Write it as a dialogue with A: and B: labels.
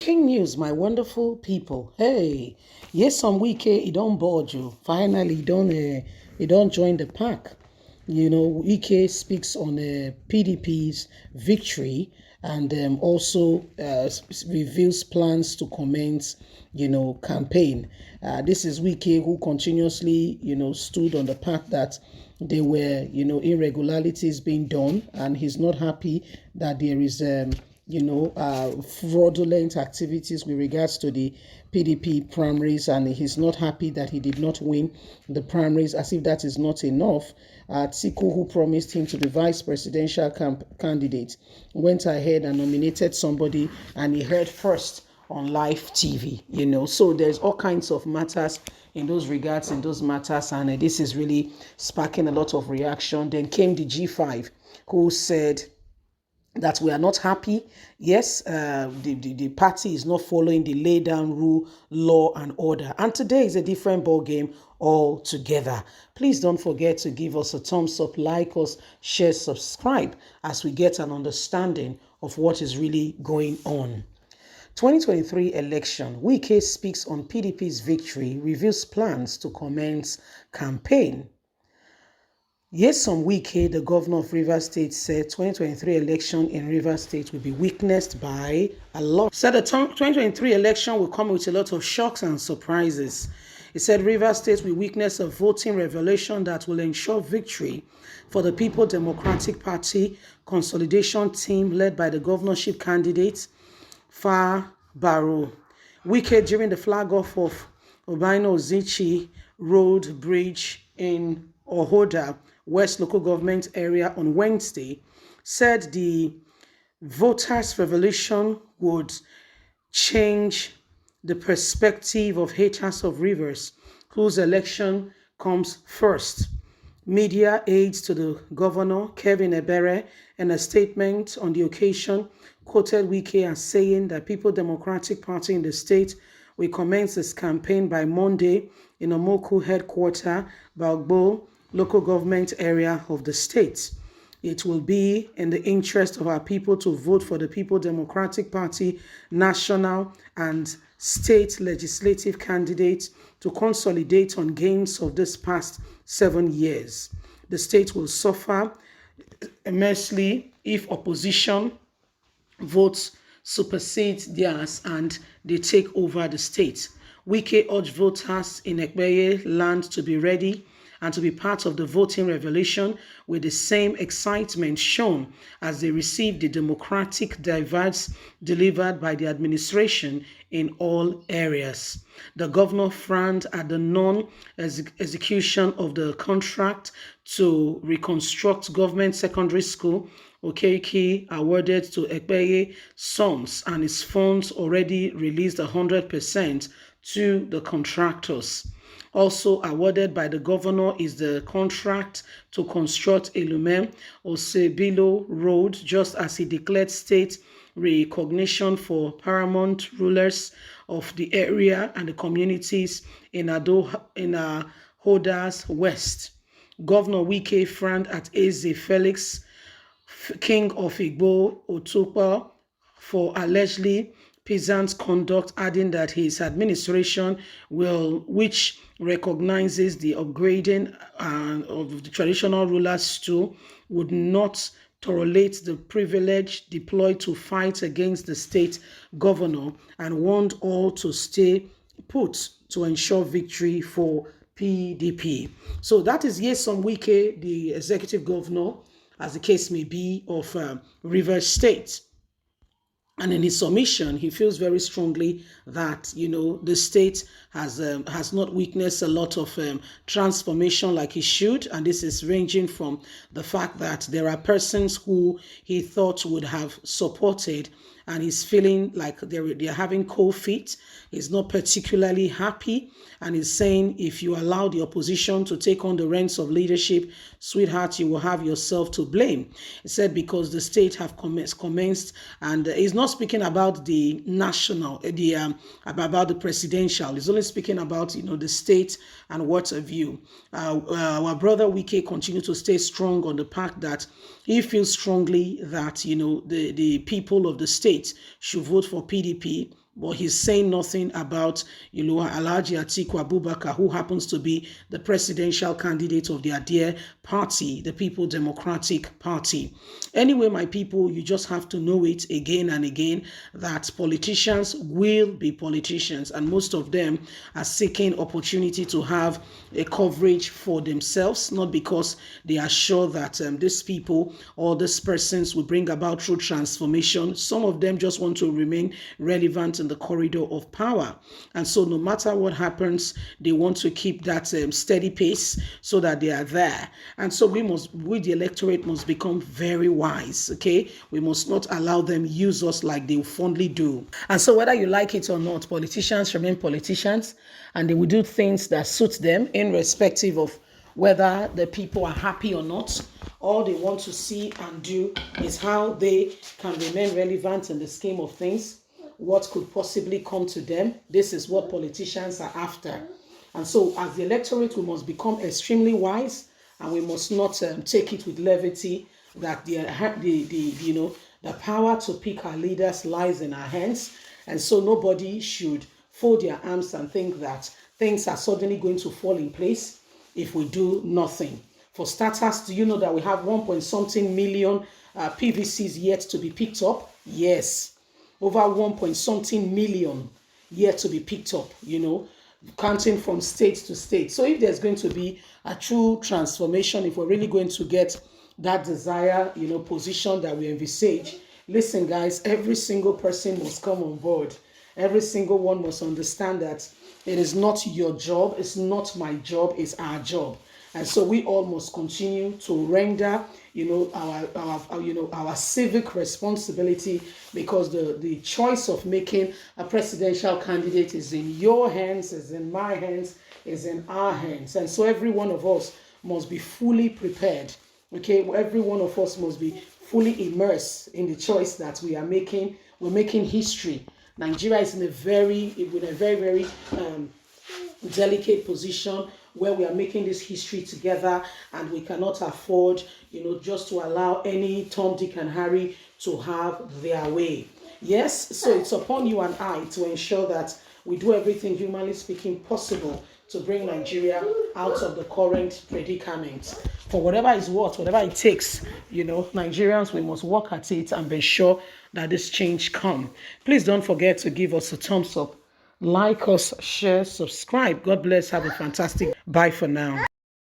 A: King news, my wonderful people. Hey, yes, some Wike, he don't board you. Finally, he don't join the pack. You know, Wike speaks on Pdp'S victory and also reveals plans to commence, campaign. This is Wike who continuously, stood on the path that there were, irregularities being done, and he's not happy that there is fraudulent activities with regards to the PDP primaries, and he's not happy that he did not win the primaries. As if that is not enough, Atiku, who promised him to be vice presidential candidate, went ahead and nominated somebody, and he heard first on live TV, So there's all kinds of matters in those regards, and this is really sparking a lot of reaction. Then came the G5, who said that we are not happy. Yes, the party is not following the laid down rule, law, and order. And today is a different ball game altogether. Please don't forget to give us a thumbs up, like us, share, subscribe, as we get an understanding of what is really going on. 2023 election. Wike speaks on PDP's victory, reveals plans to commence campaign. Nyesom Wike, the governor of Rivers State, said 2023 election in Rivers State will be witnessed by a lot. Said the 2023 election will come with a lot of shocks and surprises. He said Rivers State will witness a voting revolution that will ensure victory for the People Democratic Party consolidation team led by the governorship candidate Far Barrow. Wike, during the flag off of Obino Zichi Road Bridge in Ohoda West local government area on Wednesday, said the voters' revolution would change the perspective of haters of Rivers, whose election comes first. Media aides to the governor, Kevin Ebere, in a statement on the occasion, quoted Wike as saying that People Democratic Party in the state will commence its campaign by Monday in Omoku headquarters, Bagbo, local government area of the state. It will be in the interest of our people to vote for the People Democratic Party national and state legislative candidates to consolidate on gains of this past 7 years. The state will suffer immensely if opposition votes supersede theirs and they take over the state. Wike urged voters in Ekpeye land to be ready and to be part of the voting revolution with the same excitement shown as they received the democratic divides delivered by the administration in all areas. The governor frowned at the non-execution of the contract to reconstruct government secondary school Okeke awarded to Ekpeye sons, and its funds already released 100% to the contractors. Also awarded by the governor is the contract to construct Elume Osebilo Road, just as he declared state recognition for paramount rulers of the area and the communities in Ahoda's West. Governor Wike frowned at Eze Felix, King of Igbo Otupa, for allegedly peasant conduct, adding that his administration which recognizes the upgrading of the traditional rulers too, would not tolerate the privilege deployed to fight against the state governor, and warned all to stay put to ensure victory for PDP. So that is Nyesom Wike, the executive governor, as the case may be, of Rivers State. And in his submission, he feels very strongly that, the state has not witnessed a lot of transformation like it should. And this is ranging from the fact that there are persons who he thought would have supported, and he's feeling like they're having cold feet. He's not particularly happy, and he's saying, if you allow the opposition to take on the reins of leadership, sweetheart, you will have yourself to blame. He said because the state have commenced, and he's not speaking about the national, about the presidential. He's only speaking about, the state and what have you. Our brother Wike continues to stay strong on the fact that he feels strongly that, the people of the state should vote for PDP but he's saying nothing about Alhaji Atiku Abubakar, who happens to be the presidential candidate of their dear party, the People Democratic Party. Anyway, my people, you just have to know it again and again that politicians will be politicians, and most of them are seeking opportunity to have a coverage for themselves, not because they are sure that these people or these persons will bring about true transformation. Some of them just want to remain relevant in the corridor of power. And so no matter what happens, they want to keep that steady pace so that they are there. And so we, the electorate, must become very wise, okay? We must not allow them use us like they fondly do. And so whether you like it or not, politicians remain politicians, and they will do things that suit them irrespective of whether the people are happy or not. All they want to see and do is how they can remain relevant in the scheme of things, what could possibly come to them. This is what politicians are after. And so as the electorate, we must become extremely wise, and we must not take it with levity that the power to pick our leaders lies in our hands. And so nobody should fold their arms and think that things are suddenly going to fall in place if we do nothing. For starters, do you know that we have 1.something million PVCs yet to be picked up? Yes, over 1.something million yet to be picked up, counting from state to state. So if there's going to be a true transformation, if we're really going to get that desired, position that we envisage, listen, guys, every single person must come on board. Every single one must understand that it is not your job, it's not my job, it's our job. And so we all must continue to render, our civic responsibility, because the choice of making a presidential candidate is in your hands, is in my hands, is in our hands. And so every one of us must be fully prepared. Okay, every one of us must be fully immersed in the choice that we are making. We're making history. Nigeria is in a very, very delicate position where we are making this history together, and we cannot afford, just to allow any Tom, Dick, and Harry to have their way. Yes, so it's upon you and I to ensure that we do everything, humanly speaking, possible to bring Nigeria out of the current predicament. For whatever is worth, whatever it takes, Nigerians, we must work at it and be sure that this change come. Please don't forget to give us a thumbs up, like us, share, subscribe. God bless. Have a fantastic. Bye for now.